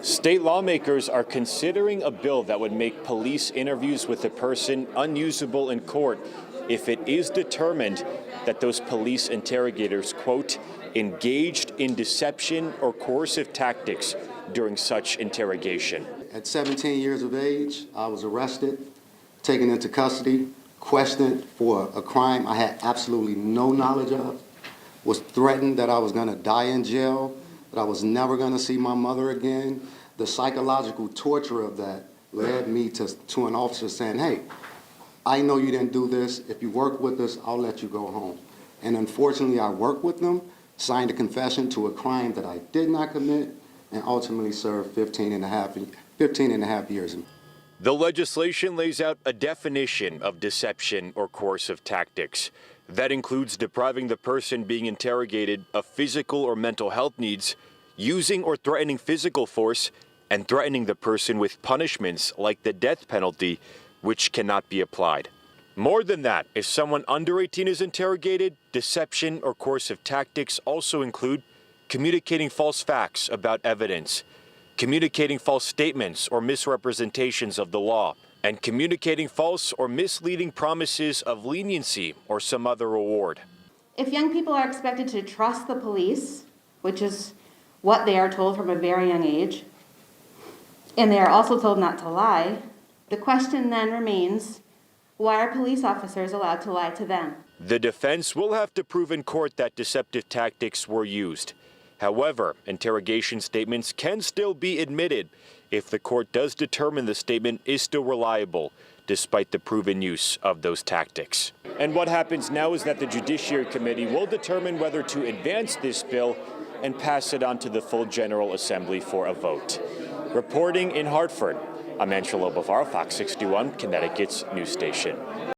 State lawmakers are considering a bill that would make police interviews with a person unusable in court if it is determined that those police interrogators, quote, engaged in deception or coercive tactics during such interrogation. At 17 years of age, I was arrested, taken into custody, questioned for a crime I had absolutely no knowledge of, was threatened that I was going to die in jail, that I was never going to see my mother again. The psychological torture of that led me to an officer saying, hey, I know you didn't do this. If you work with us, I'll let you go home. And unfortunately, I worked with them, signed a confession to a crime that I did not commit, and ultimately served 15 and a half years. The legislation lays out a definition of deception or coercive tactics. That includes depriving the person being interrogated of physical or mental health needs, using or threatening physical force, and threatening the person with punishments like the death penalty, which cannot be applied. More than that, if someone under 18 is interrogated, deception or coercive tactics also include communicating false facts about evidence, communicating false statements or misrepresentations of the law, and communicating false or misleading promises of leniency or some other reward. If young people are expected to trust the police, which is what they are told from a very young age, and they are also told not to lie, the question then remains, why are police officers allowed to lie to them? The defense will have to prove in court that deceptive tactics were used. However, interrogation statements can still be admitted if the court does determine the statement is still reliable, despite the proven use of those tactics. And what happens now is that the Judiciary Committee will determine whether to advance this bill and pass it on to the full General Assembly for a vote. Reporting in Hartford, I'm Angelo Bavaro, Fox 61, Connecticut's news station.